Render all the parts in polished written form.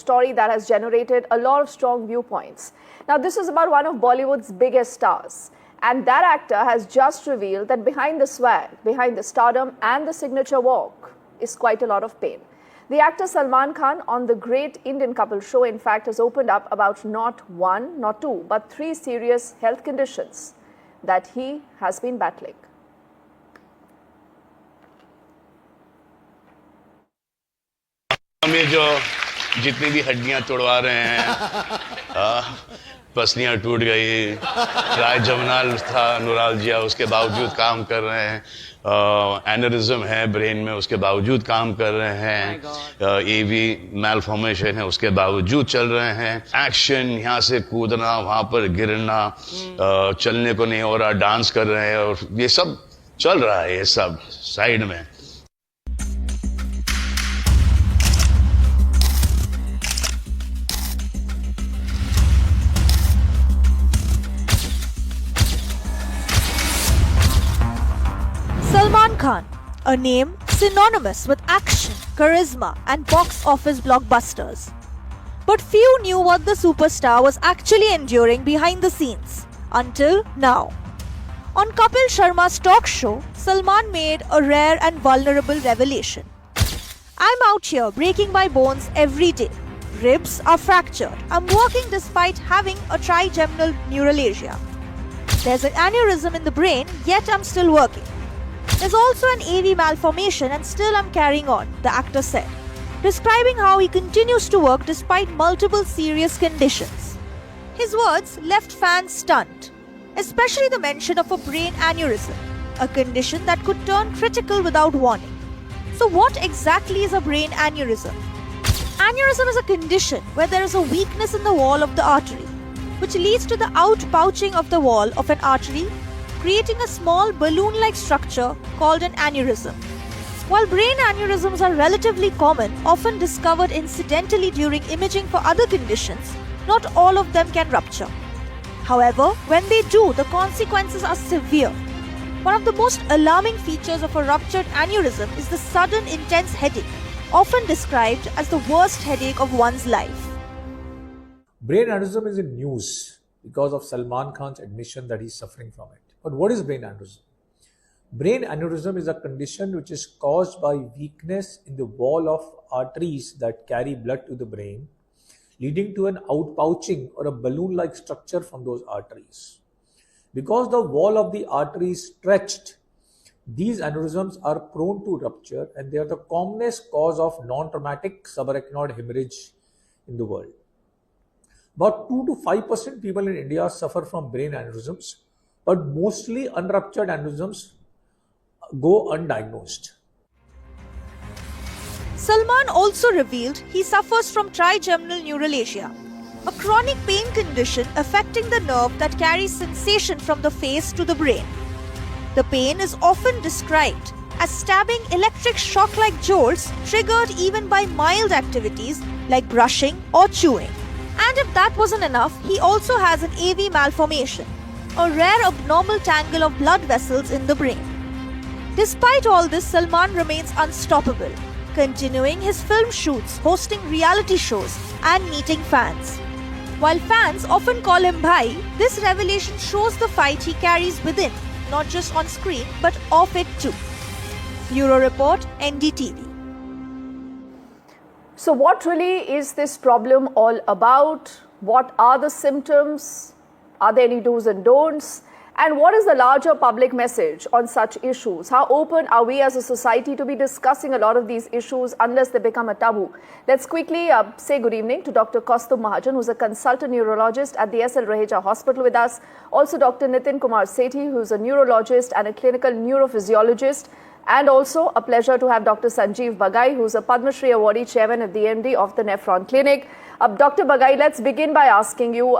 story that has generated a lot of strong viewpoints. Now, this is about one of Bollywood's biggest stars. And that actor has just revealed that behind the swag, behind the stardom and the signature walk is quite a lot of pain. The actor Salman Khan on the Great Indian Kapil Show, in fact, has opened up about not one, not two, but 3 serious health conditions that he has been battling. हमें जो जितनी भी हड्डियां तोड़वा रहे हैं, पसलियां टूट गई, trigeminal था न्यूरालजिया, उसके बावजूद काम कर रहे हैं, एनेरिज्म है ब्रेन में, उसके बावजूद काम कर रहे हैं, एवी मैलफॉर्मेशन है, उसके बावजूद चल रहे हैं, एक्शन यहाँ से कूदना, वहां पर गिरना, चलने को नहीं हो रहा, डांस कर रहे हैं, और ये सब चल रहा है, ये सब साइड में. Salman Khan, a name synonymous with action, charisma and box office blockbusters. But few knew what the superstar was actually enduring behind the scenes, until now. On Kapil Sharma's talk show, Salman made a rare and vulnerable revelation. "I'm out here breaking my bones every day. Ribs are fractured. I'm working despite having a trigeminal neuralgia. There's an aneurysm in the brain, yet I'm still working. There's also an AV malformation and still I'm carrying on," the actor said, describing how he continues to work despite multiple serious conditions. His words left fans stunned, especially the mention of a brain aneurysm, a condition that could turn critical without warning. So what exactly is a brain aneurysm? Aneurysm is a condition where there is a weakness in the wall of the artery, which leads to the outpouching of the wall of an artery, creating a small balloon-like structure called an aneurysm. While brain aneurysms are relatively common, often discovered incidentally during imaging for other conditions, not all of them can rupture. However, when they do, the consequences are severe. One of the most alarming features of a ruptured aneurysm is the sudden intense headache, often described as the worst headache of one's life. Brain aneurysm is in news because of Salman Khan's admission that he's suffering from it. But what is brain aneurysm? Brain aneurysm is a condition which is caused by weakness in the wall of arteries that carry blood to the brain, leading to an outpouching or a balloon-like structure from those arteries. Because the wall of the artery is stretched, these aneurysms are prone to rupture, and they are the commonest cause of non-traumatic subarachnoid hemorrhage in the world. About 2 to 5% people in India suffer from brain aneurysms, but mostly unruptured aneurysms go undiagnosed. Salman also revealed he suffers from trigeminal neuralgia, a chronic pain condition affecting the nerve that carries sensation from the face to the brain. The pain is often described as stabbing electric shock-like jolts triggered even by mild activities like brushing or chewing. And if that wasn't enough, he also has an AV malformation, a rare abnormal tangle of blood vessels in the brain. Despite all this, Salman remains unstoppable, continuing his film shoots, hosting reality shows, and meeting fans. While fans often call him Bhai, this revelation shows the fight he carries within, not just on screen, but off it too. Bureau Report, NDTV. So what really is this problem all about? What are the symptoms? Are there any do's and don'ts? And what is the larger public message on such issues? How open are we as a society to be discussing a lot of these issues unless they become a taboo? Let's quickly say good evening to Dr. Kaustubh Mahajan, who's a consultant neurologist at the SL Raheja Hospital with us. Also Dr. Nitin Kumar Sethi, who's a neurologist and a clinical neurophysiologist. And also a pleasure to have Dr. Sanjeev Bagai, who's a Padma Shri Awardee Chairman at the MD of the Nephron Clinic. Dr. Bagai, let's begin by asking you,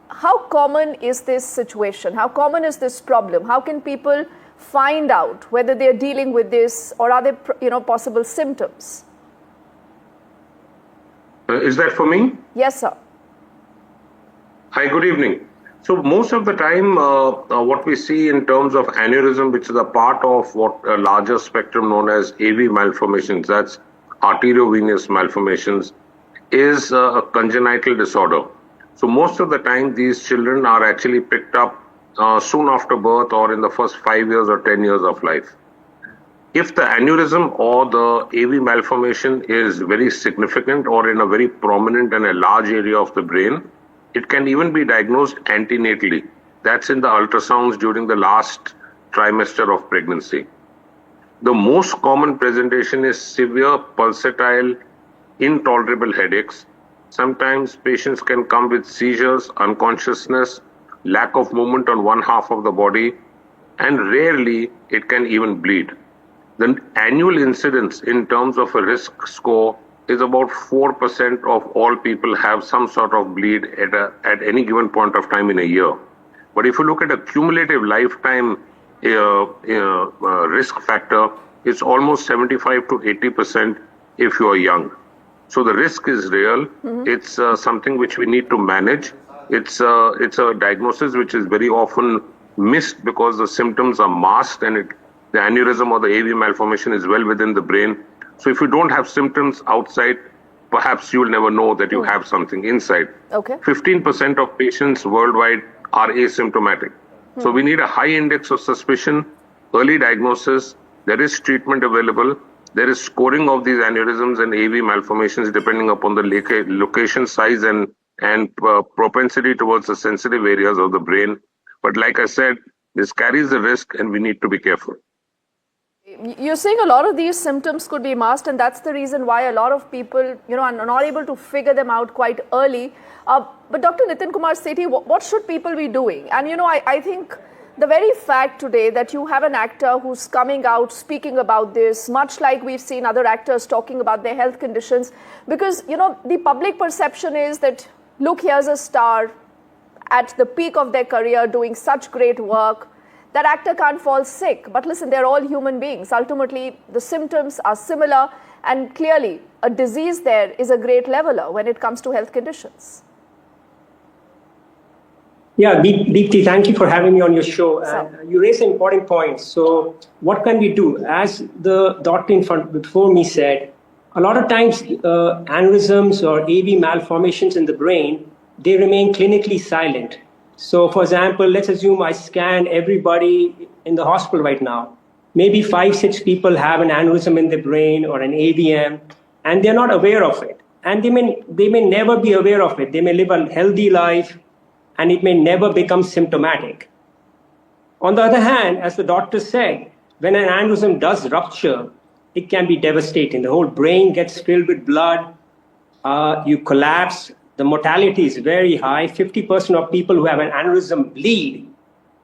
how common is this situation? How common is this problem? How can people find out whether they're dealing with this, or are there, possible symptoms? Is that for me? Yes, sir. Hi, good evening. So most of the time, what we see in terms of aneurysm, which is a part of what a larger spectrum known as AV malformations, that's arteriovenous malformations, is a congenital disorder. So most of the time, these children are actually picked up soon after birth or in the first 5 years or 10 years of life. If the aneurysm or the AV malformation is very significant or in a very prominent and a large area of the brain, it can even be diagnosed antenatally. That's in the ultrasounds during the last trimester of pregnancy. The most common presentation is severe pulsatile, intolerable headaches. Sometimes patients can come with seizures, unconsciousness, lack of movement on one half of the body, and rarely it can even bleed. The annual incidence in terms of a risk score is about 4% of all people have some sort of bleed at any given point of time in a year. But if you look at a cumulative lifetime risk factor, it's almost 75 to 80% if you are young. So the risk is real. It's something which we need to manage. It's a diagnosis which is very often missed because the symptoms are masked and the aneurysm or the AV malformation is well within the brain. So if you don't have symptoms outside, perhaps you'll never know that you have something inside. Okay. 15% of patients worldwide are asymptomatic. So we need a high index of suspicion, early diagnosis. There is treatment available. There is scoring of these aneurysms and AV malformations depending upon the location, size, and propensity towards the sensitive areas of the brain. But like I said, this carries the risk and we need to be careful. You're saying a lot of these symptoms could be masked, and that's the reason why a lot of people, are not able to figure them out quite early. But Dr. Nitin Kumar Sethi, what should people be doing? And, I think the very fact today that you have an actor who's coming out speaking about this, much like we've seen other actors talking about their health conditions, because, the public perception is that, look, here's a star at the peak of their career doing such great work. That actor can't fall sick. But listen, they're all human beings. Ultimately, the symptoms are similar, and clearly a disease there is a great leveler when it comes to health conditions. Yeah, Deepti, thank you for having me on your show. You raise an important point. So what can we do? As the doctor in front before me said, a lot of times aneurysms or AV malformations in the brain, they remain clinically silent. So, for example, let's assume I scan everybody in the hospital right now. Maybe 5-6 people have an aneurysm in the brain or an AVM, and they're not aware of it. And they may never be aware of it. They may live a healthy life, and it may never become symptomatic. On the other hand, as the doctor said, when an aneurysm does rupture, it can be devastating. The whole brain gets filled with blood. You collapse. The mortality is very high. 50% of people who have an aneurysm bleed,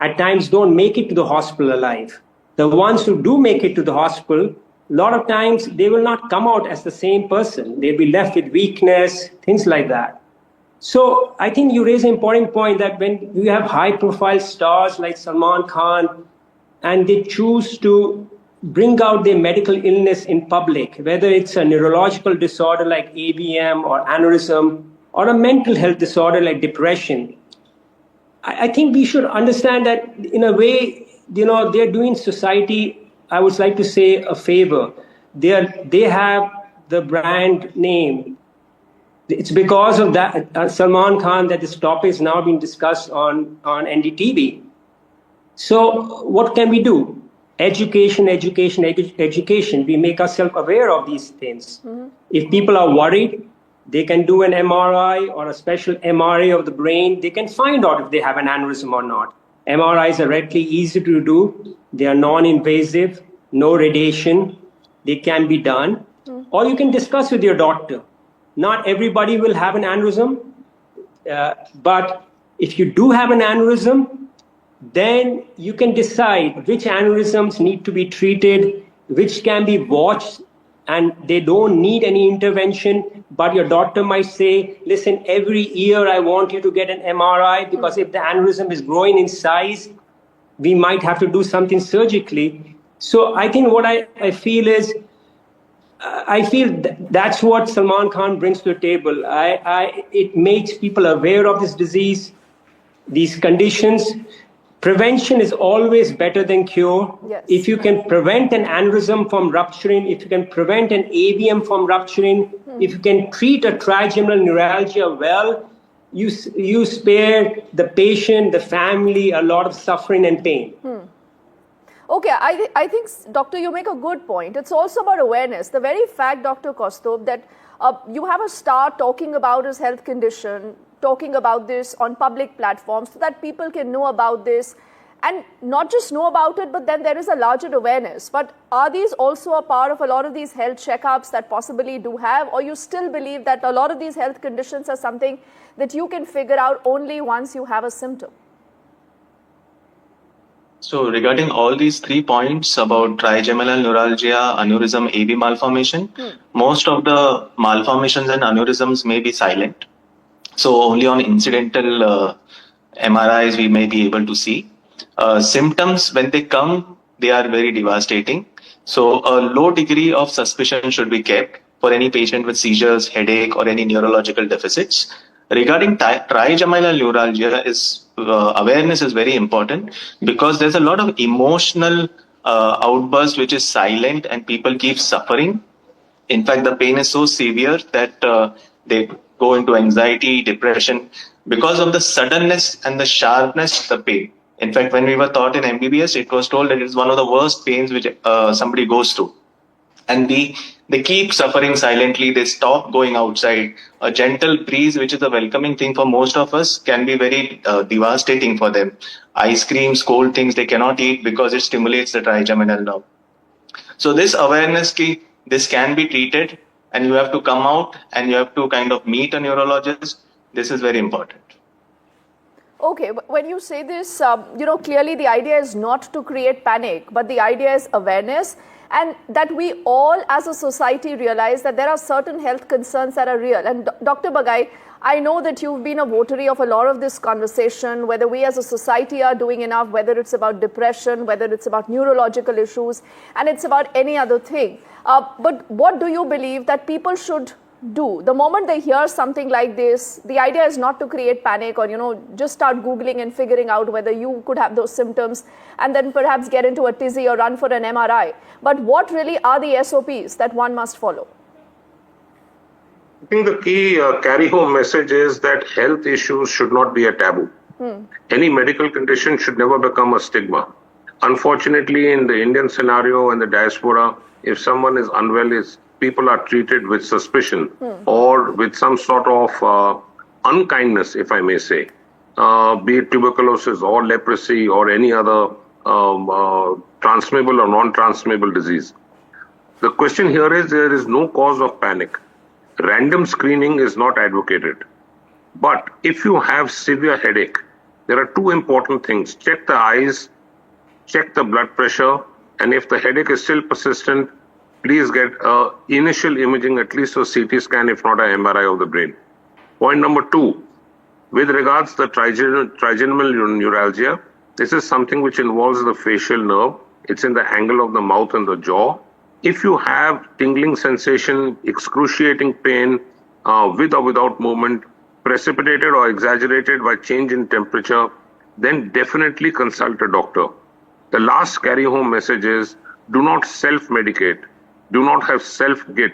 at times don't make it to the hospital alive. The ones who do make it to the hospital, a lot of times they will not come out as the same person. They'll be left with weakness, things like that. So I think you raise an important point that when you have high-profile stars like Salman Khan, and they choose to bring out their medical illness in public, whether it's a neurological disorder like AVM or aneurysm, or a mental health disorder like depression, I think we should understand that in a way, they're doing society, I would like to say, a favor. They have the brand name. It's because of that, Salman Khan, that this topic is now being discussed on NDTV. So what can we do? Education. We make ourselves aware of these things. If people are worried, they can do an MRI or a special MRI of the brain. They can find out if they have an aneurysm or not. MRIs are relatively easy to do. They are non-invasive, no radiation. They can be done. Or you can discuss with your doctor. Not everybody will have an aneurysm. But if you do have an aneurysm, then you can decide which aneurysms need to be treated, which can be watched, and they don't need any intervention. But your doctor might say, listen, every year I want you to get an MRI, because if the aneurysm is growing in size, we might have to do something surgically. So I think what I feel is, that's what Salman Khan brings to the table. It makes people aware of this disease, these conditions. prevention is always better than cure. Yes. If you can prevent an aneurysm from rupturing, if you can prevent an AVM from rupturing, if you can treat a trigeminal neuralgia well, you spare the patient, the family, a lot of suffering and pain. Okay, I think, Doctor, you make a good point. It's also about awareness. The very fact, Dr. Kaustubh, that you have a star talking about his health condition, talking about this on public platforms so that people can know about this and not just know about it, but then there is a larger awareness. But are these also a part of a lot of these health checkups that possibly do have, or you still believe that a lot of these health conditions are something that you can figure out only once you have a symptom? So regarding all these 3 points about trigeminal neuralgia, aneurysm, AV malformation, most of the malformations and aneurysms may be silent. So only on incidental MRIs we may be able to see. Symptoms, when they come, they are very devastating. So a low degree of suspicion should be kept for any patient with seizures, headache, or any neurological deficits. Regarding trigeminal neuralgia, awareness is very important because there's a lot of emotional outburst which is silent and people keep suffering. In fact, the pain is so severe that they go into anxiety, depression because of the suddenness and the sharpness of the pain. In fact, when we were taught in MBBS, it was told that it's one of the worst pains which somebody goes through. And they keep suffering silently. They stop going outside. A gentle breeze, which is a welcoming thing for most of us, can be very devastating for them. Ice creams, cold things, they cannot eat because it stimulates the trigeminal nerve. So this awareness, this can be treated, and you have to come out and you have to kind of meet a neurologist. This is very important. Okay, when you say this, clearly the idea is not to create panic, but the idea is awareness. And that we all as a society realize that there are certain health concerns that are real. And Dr. Bagai, I know that you've been a votary of a lot of this conversation, whether we as a society are doing enough, whether it's about depression, whether it's about neurological issues, and it's about any other thing. But what do you believe that people should do? The moment they hear something like this, the idea is not to create panic or, just start Googling and figuring out whether you could have those symptoms and then perhaps get into a tizzy or run for an MRI. But what really are the SOPs that one must follow? I think the key carry-home message is that health issues should not be a taboo. Any medical condition should never become a stigma. Unfortunately, in the Indian scenario and the diaspora, if someone is unwell, people are treated with suspicion or with some sort of unkindness, if I may say, be it tuberculosis or leprosy or any other transmissible or non-transmissible disease. The question here is there is no cause of panic. Random screening is not advocated. But if you have severe headache, there are 2 important things. Check the eyes, check the blood pressure, and if the headache is still persistent, please get initial imaging, at least a CT scan, if not an MRI of the brain. Point number 2, with regards to the trigeminal neuralgia, this is something which involves the facial nerve. It's in the angle of the mouth and the jaw. If you have tingling sensation, excruciating pain with or without movement, precipitated or exaggerated by change in temperature, then definitely consult a doctor. The last carry-home message is do not self-medicate. Do not have self-guilt.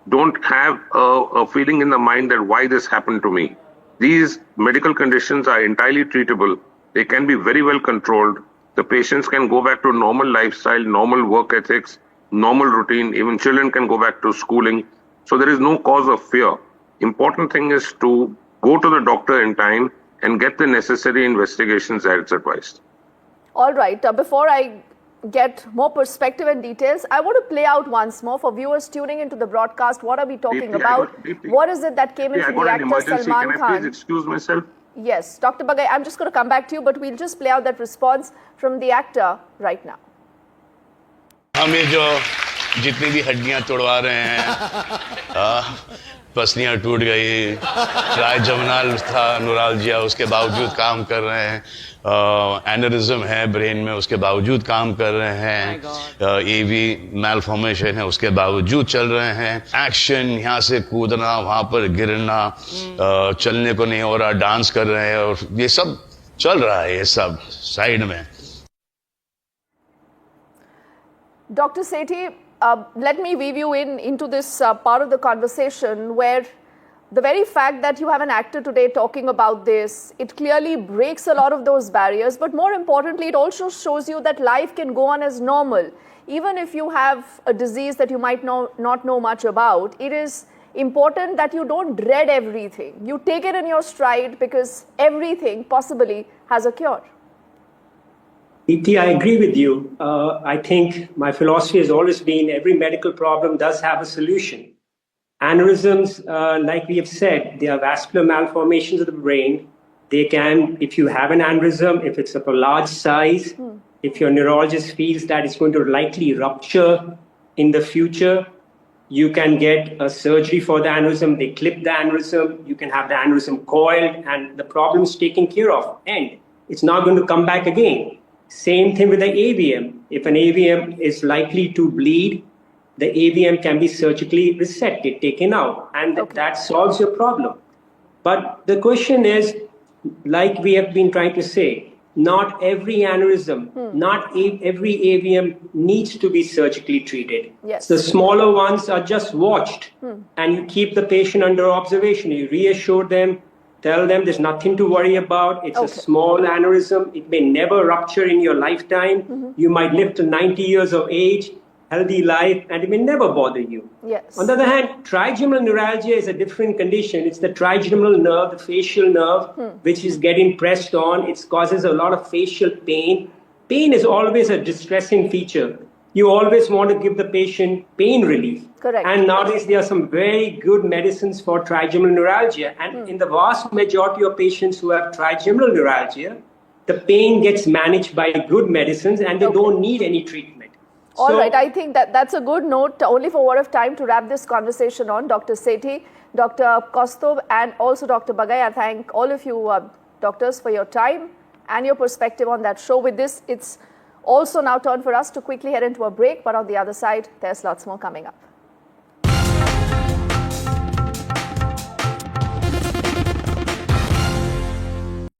Don't have a feeling in the mind that why this happened to me. These medical conditions are entirely treatable. They can be very well controlled. The patients can go back to normal lifestyle, normal work ethics, normal routine. Even children can go back to schooling. So there is no cause of fear. Important thing is to go to the doctor in time and get the necessary investigations as advised. All right. Before I get more perspective and details, I want to play out once more for viewers tuning into the broadcast. What are we talking about? What is it that came into the actor Salman Khan? Can I please excuse myself? Yes, Dr. Bagai, I'm just going to come back to you, but we'll just play out that response from the actor right now. हमें जो जितनी भी हड्डियां तोड़वा रहे हैं, पसलियां टूट गई, trigeminal था न्यूराल्जिया, उसके बावजूद काम कर रहे हैं, एनेरिज्म है ब्रेन में, उसके बावजूद काम कर रहे हैं, एवी मैलफॉर्मेशन है, उसके बावजूद चल रहे हैं, एक्शन, यहाँ से कूदना, वहाँ पर गिरना, चलने को नहीं हो रहा, डांस कर रहे हैं, और ये सब चल रहा है ये सब साइड में. Dr. Sethi, let me weave you into this part of the conversation where the very fact that you have an actor today talking about this, it clearly breaks a lot of those barriers. But more importantly, it also shows you that life can go on as normal. Even if you have a disease that you might not know much about, it is important that you don't dread everything. You take it in your stride because everything possibly has a cure. Deepti, I agree with you. I think my philosophy has always been every medical problem does have a solution. Aneurysms, like we have said, they are vascular malformations of the brain. They can, if you have an aneurysm, if it's of a large size, if your neurologist feels that it's going to likely rupture in the future, you can get a surgery for the aneurysm. They clip the aneurysm. You can have the aneurysm coiled, and the problem is taken care of. And it's not going to come back again. Same thing with the AVM. If an AVM is likely to bleed, the AVM can be surgically resected, taken out, and that solves your problem. But the question is, like we have been trying to say, not every aneurysm, not every AVM needs to be surgically treated. Yes. The smaller ones are just watched, and you keep the patient under observation. You reassure them, tell them there's nothing to worry about. It's a small aneurysm. It may never rupture in your lifetime. You might live to 90 years of age, healthy life, and it may never bother you. Yes. On the other hand, trigeminal neuralgia is a different condition. It's the trigeminal nerve, the facial nerve, which is getting pressed on. It causes a lot of facial pain. Pain is always a distressing feature. You always want to give the patient pain relief. Correct. And nowadays, there are some very good medicines for trigeminal neuralgia. And in the vast majority of patients who have trigeminal neuralgia, the pain gets managed by good medicines and they don't need any treatment. All right, I think that's a good note, only for what of time, to wrap this conversation on. Dr. Sethi, Dr. Kaustubh, and also Dr. Bagai, I thank all of you doctors for your time and your perspective on that show. With this, it's also now turn for us to quickly head into a break, but on the other side, there's lots more coming up.